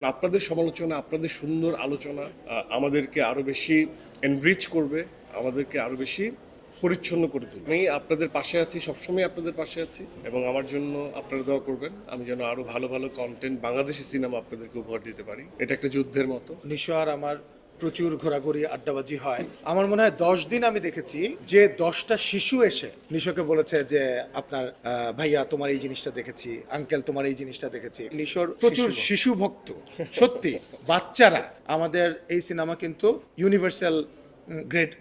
আপনাদের সমালোচনা, আপনাদের সুন্দর আলোচনা আমাদেরকে আরো বেশি এনরিচ করবে, আমাদেরকে আরো বেশি পরিচ্ছন্ন করে তুলবে। আমি আপনাদের পাশে আছি, সবসময় আপনাদের পাশে আছি এবং আমার জন্য আপনারা দোয়া করবেন আমি যেন আরো ভালো ভালো কন্টেন্ট বাংলাদেশি সিনেমা আপনাদেরকে উপহার দিতে পারি। এটা একটা যুদ্ধের মতো। নিশো আর আমার প্রচুর ঘোরাঘুরি আড্ডাবাজি হয়। আমার মনে হয় 10 দিন আমি দেখেছি যে 10টা শিশু এসে নিশোকে বলেছে যে আপনার ভাইয়া তোমার এই জিনিসটা দেখেছি, আঙ্কেল তোমার এই জিনিসটা দেখেছি। নিশোর প্রচুর শিশু ভক্ত, সত্যি বাচ্চারা আমাদের এই সিনেমা কিন্তু ইউনিভার্সাল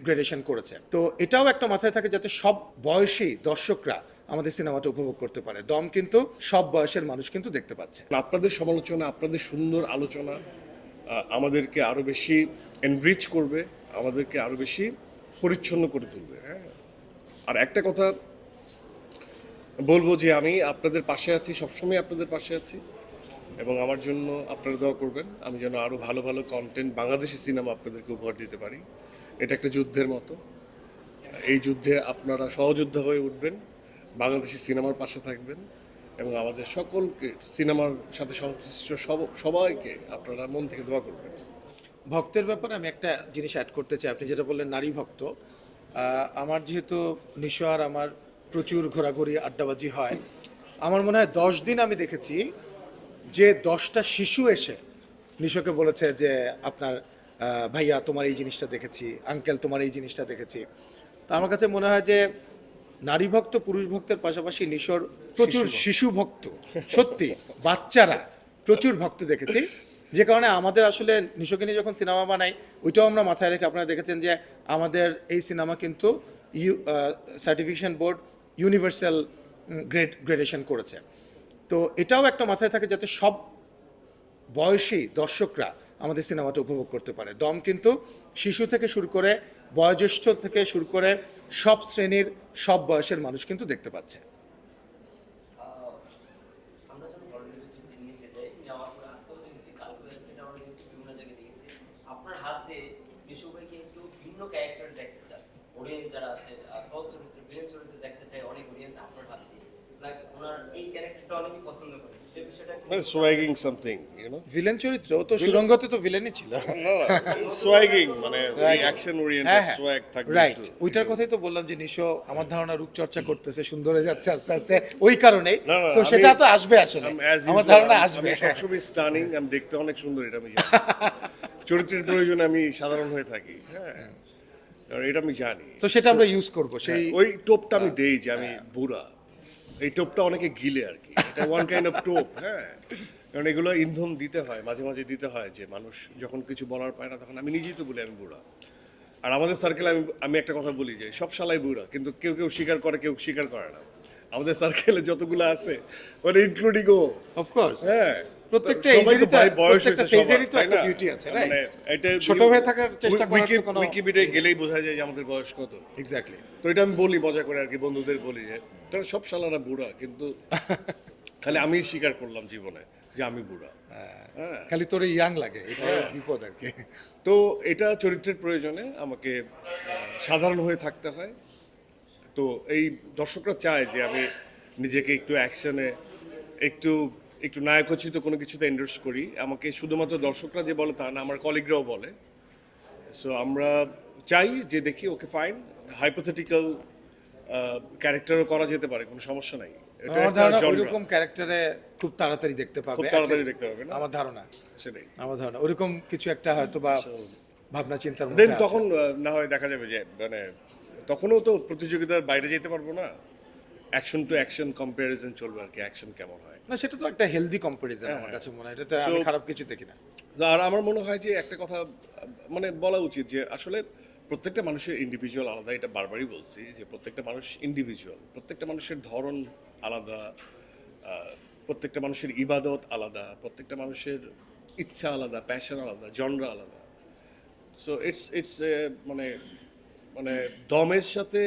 গ্রেডেশন করেছে। তো এটাও একটা মাথায় থাকে যাতে সব বয়সী দর্শকরা আমাদের সিনেমাটা উপভোগ করতে পারে। দম কিন্তু সব বয়সের মানুষ কিন্তু দেখতে পাচ্ছে। আপনাদের সমালোচনা, আপনাদের সুন্দর আলোচনা আমাদেরকে আরো বেশি এনরিচ করবে, আমাদেরকে আরো বেশি পরিচ্ছন্ন করে তুলবে। হ্যাঁ, আর একটা কথা বলবো যে আমি আপনাদের পাশে আছি, সবসময় আপনাদের পাশে আছি এবং আমার জন্য আপনারা দোয়া করবেন আমি যেন আরো ভালো ভালো কন্টেন্ট বাংলাদেশি সিনেমা আপনাদেরকে উপহার দিতে পারি। এটা একটা যুদ্ধের মতো। এই যুদ্ধে আপনারা সহযোদ্ধা হয়ে উঠবেন, বাংলাদেশি সিনেমার পাশে থাকবেন এবং আমাদের সকলকে সিনেমার সাথে সংশ্লিষ্ট সবাইকে আপনারা মন থেকে দোয়া করবেন। ভক্তের ব্যাপারে আমি একটা জিনিস অ্যাড করতে চাই। আপনি যেটা বললেন নারী ভক্ত, আমার যেহেতু নিশো আর আমার প্রচুর ঘোরাঘুরি আড্ডাবাজি হয়, আমার মনে হয় 10 দিন আমি দেখেছি যে 10টা শিশু এসে নিশোকে বলেছে যে আপনার ভাইয়া তোমার এই জিনিসটা দেখেছি, আঙ্কেল তোমার এই জিনিসটা দেখেছি। তো আমার কাছে মনে হয় যে নারী ভক্ত পুরুষ ভক্তের পাশাপাশি নিশোর প্রচুর শিশু ভক্ত, সত্যি বাচ্চারা প্রচুর ভক্ত দেখেছি। যে কারণে আমাদের আসলে নিশোকে নিয়ে যখন সিনেমা বানাই ওইটাও আমরা মাথায় রেখে, আপনারা দেখেছেন যে আমাদের এই সিনেমা কিন্তু সার্টিফিকেশন বোর্ড ইউনিভার্সাল গ্রেডেশন করেছে। তো এটাও একটা মাথায় থাকে যাতে সব বয়সী দর্শকরা আমাদের সিনেমাটা উপভোগ করতে পারে। দম কিন্তু শিশু থেকে শুরু করে বয়োজ্যেষ্ঠ থেকে শুরু করে সব শ্রেণীর সব বয়সের মানুষ কিন্তু দেখতে পাচ্ছে। আমরা যখন হলিউডে যদি নিতে যাই, নেওয়ার পরে আজকেও দেখেছি, কালকে স্ক্রিনে আমরা দেখেছি, বিভিন্ন জায়গায় দেখেছি। আপনার হাত দিয়ে বিশু ভাইকে একটু ভিন্ন ক্যারেক্টার দেখতে চান। অডিয়েন্স যারা আছে, টক চরিত্রে, ভিলেন চরিত্রে দেখতে চায় অনেক অডিয়েন্স আপনার হাত দিয়ে। লাইক ওনার এই ক্যারেক্টারটা অনেকেই পছন্দ করে। সেই বিষয়টা মানে সোয়াগিং সামথিং, ইউ নো, ভিলেন চরিত্র ও তো সুরঙ্গতে তো ভিলেনই ছিল। সোয়াগিং মানে অ্যাকশন ওরিয়েন্টেড সোয়াগ থাকবে। রাইট, ওইটার কথাই তো বললাম যে নিশো আমার ধারণা রূপচর্চা করতেছে, সুন্দর হয়ে যাচ্ছে আস্তে আস্তে ওই কারণেই। তো সেটা তো আসবে আসলে, আমার ধারণা আসবে। সবসময় স্টানিং, আমি দেখতে অনেক সুন্দর, এটা আমি জানি। চরিত্রের প্রয়োজনে আমি সাধারণ হয়ে থাকি, হ্যাঁ, কারণ এটা আমি জানি। তো সেটা আমরা ইউজ করব। সেই ওই টোপটা আমি দেই যে আমি বুড়া, এই টোপটা অনেকে গিলে আর কি, এটা ওয়ান কাইন্ড অফ টোপ। হ্যাঁ, কারণ এগুলো ইন্ধন দিতে হয়, মাঝে মাঝে দিতে হয়, যে মানুষ যখন কিছু বলার পায় না তখন আমি নিজেই তো বলি আমি বুড়া। আর আমাদের সার্কেলে আমি একটা কথা বলি যে সব শালাই বুড়া, কিন্তু কেউ কেউ স্বীকার করে, কেউ স্বীকার করে না। আমাদের সার্কেলে যতগুলো আছে, মানে ইনক্লুডিং ও, অফ কোর্স, হ্যাঁ, প্রত্যেকটা সবাই তো এজেরই তো ভাই বয়স প্রত্যেকটা হয়েছে ফেজেরই সবার, তো তাই একটা না? বিউটি আছে, রাইট? মানে এটা ছোট হয়ে থাকার চেষ্টা করার তো কোনো উইকিপিডিয়ায় গেলেই বোঝা যায় যে আমাদের বয়স কত। এক্স্যাক্টলি। তো এটা আমি বলি মজা করে আর কি, বন্ধুদের বলি যে তোরা সব শালারা বুড়া, কিন্তু খালি আমি স্বীকার করলাম জীবনে যে আমি বুড়া। হ্যাঁ, খালি তোরে ইয়াং লাগে, এটা বিপদ আর কি। তো এটা চরিত্রের প্রয়োজনে আমাকে সাধারণ হয়ে থাকতে হয়। তো এই দর্শকরা চায় যে আমি নিজেকে একটু অ্যাকশনে, একটু একটু নায়কোচিত কোনো কিছুতে এন্ডোর্স করি। আমাকে শুধুমাত্র দর্শকরা যে বলে তা না, আমার কলিগরাও বলে। সো আমরা চাই যে দেখি ওকে ফাইন, হাইপোথেটিক্যাল ক্যারেক্টারও করা যেতে পারে, কোনো সমস্যা নাই। এটা আমার একটা ধারণা genre, ওইরকম ক্যারেক্টারে খুব তাড়াতাড়ি দেখতে পাবে, খুব তাড়াতাড়ি দেখতে পাবে না, আমার ধারণা। সেটাই। আমার ধারণা ওইরকম কিছু একটা হয়তো বা ভাবনা চিন্তার দেন মধ্যে আছে। তখন না হয় দেখা যাবে যে মানে তখনও তো প্রতিযোগিতার বাইরে যেতে পারবো না, অ্যাকশন টু অ্যাকশন কম্প্যারিজন চলবে আর কি, অ্যাকশন কেমন হয়। না, সেটা তো একটা হেলদি কম্পারিজন আমার কাছে মনে হয়, এটাতে আমি খারাপ কিছু দেখি না। আর আমার মনে হয় যে একটা কথা মানে বলা উচিত যে আসলে প্রত্যেকটা মানুষের ইন্ডিভিজুয়াল আলাদা। এটা বারবারই বলছি যে প্রত্যেকটা মানুষ ইন্ডিভিজুয়াল, প্রত্যেকটা মানুষের ধরন আলাদা, প্রত্যেকটা মানুষের ইবাদত আলাদা, প্রত্যেকটা মানুষের ইচ্ছা আলাদা, প্যাশন আলাদা, জনরা আলাদা। সো ইটস মানে মানে দমের সাথে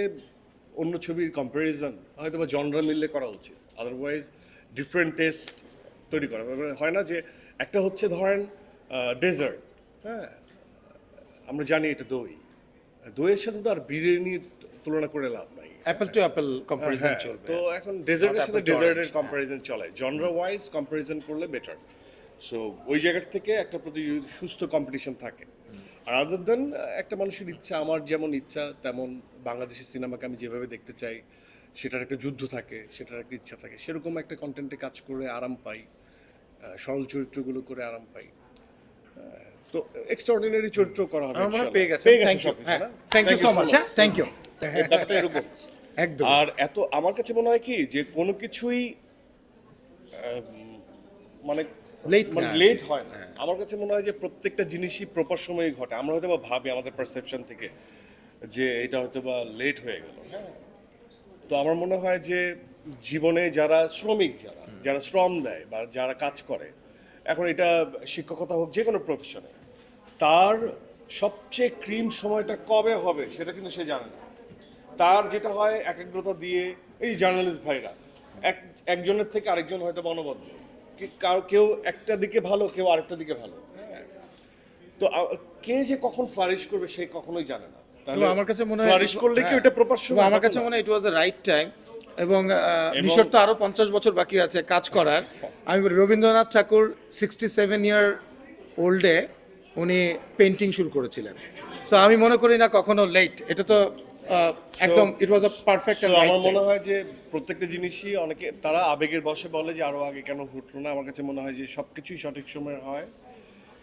অন্য ছবির কম্প্যারিজন হয়তো বা জনরা মিললে করা উচিত, আদারওয়াইজ ডিফারেন্ট টেস্ট তৈরি করা হয় না। যে একটা হচ্ছে ধরেন ডেজার্ট, হ্যাঁ, আমরা জানি এটা দই, দইয়ের সাথে তো আর বিরিয়ানির তুলনা করে লাভ নাই। অ্যাপল টু অ্যাপল কম্পারিজন হ্যাঁ, চলবে। তো এখন ডেজার্টের Not সাথে apple to ডেজার্টের orange, কম্প্যারিজন চলে, জনরা ওয়াইজ কম্প্যারিজন করলে বেটার। সো ওই জায়গার থেকে একটা সুস্থ কম্পিটিশন থাকে। আর আদার দেন একটা মানুষের ইচ্ছা, আমার যেমন ইচ্ছা তেমন বাংলাদেশের সিনেমাকে আমি যেভাবে দেখতে চাই, সেটার একটা যুদ্ধ থাকে, সেটার একটা ইচ্ছা থাকে, সেরকম একটা কন্টেন্টে কাজ করে আরাম পাই, সরল চরিত্রগুলো করে আরাম পাই। তো এক্সট্রাঅর্ডিনারি চরিত্র করা হবে আমার মনে হয় ইনশাআল্লাহ। পেয়ে গেছেন। পেয়ে গেছেন থ্যাংক ইউ। সবকিছু, হ্যাঁ, না? Thank you Thank so you so much. much. হ্যাঁ, থ্যাংক ইউ। ব্যাপারটা এরকম। একদম। আর এত আমার কাছে মনে হয় কি যে কোনো কিছুই মানে Late মানে না। লেট হয় না। আমার কাছে মনে হয় যে প্রত্যেকটা জিনিসই প্রপার সময়ে ঘটে। আমরা হয়তো বা ভাবি আমাদের পারসেপশন থেকে যে এটা হয়তো বা লেট হয়ে গেল, হ্যাঁ। তো আমার মনে হয় যে জীবনে যারা শ্রমিক, যারা শ্রম দেয় বা যারা কাজ করে, এখন এটা শিক্ষকতা হোক যে কোনো প্রফেশনে, তার সবচেয়ে ক্রিম সময়টা কবে হবে সেটা কিন্তু সে জানে না। তার যেটা হয় একাগ্রতা দিয়ে, এই জার্নালিস্ট ভাইরা একজনের থেকে আরেকজন হয়তো অনবদ্য, কেউ একটা দিকে ভালো, কেউ আরেকটা দিকে ভালো, হ্যাঁ। তো কে যে কখন ফ্লারিশ করবে সে কখনোই জানে না। এবং আমার কাছে মনে হয় ফ্লারিশ করলে কি ওটা প্রপার এবং সময় আমার হবে কাছে না? মনে হয় ইট ওয়াজ দ্য রাইট টাইম। এবং এবং- মিশর তো আরো 50 বছর বাকি আছে কাজ করার। আমি বলি রবীন্দ্রনাথ ঠাকুর 67 ইয়ার ওল্ডে উনি পেন্টিং শুরু করেছিলেন। সো আমি মনে করি না কখনো লেট। এটা তো একদম it was a perfect So, and right আমার টাইম। মনে হয় যে প্রত্যেকটা জিনিসই অনেকে তারা আবেগের বশে বলে যে আরো আগে কেন ঘটলো না। আমার কাছে মনে হয় যে সবকিছুই সঠিক সময়ে হয়,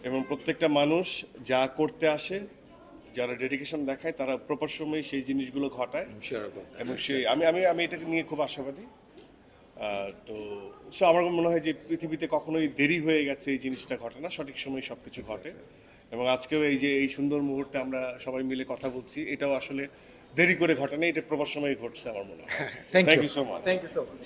এবং প্রত্যেকটা মানুষ যা করতে আসে, যারা ডেডিকেশন দেখায়, তারা প্রপার সময়ে সেই জিনিসগুলো ঘটায়। এবং সেই আমি আমি আমি এটাকে নিয়ে খুব আশাবাদী। তো সো আমার মনে হয় যে পৃথিবীতে কখনোই দেরি হয়ে গেছে এই জিনিসটা ঘটে না, সঠিক সময়ে সবকিছু ঘটে। এবং আজকেও এই যে এই সুন্দর মুহূর্তে আমরা সবাই মিলে কথা বলছি, এটাও আসলে দেরি করে ঘটে না, এটা প্রপার সময়ে ঘটছে আমার মনে হয়। Thank thank you you so much. Thank you so much.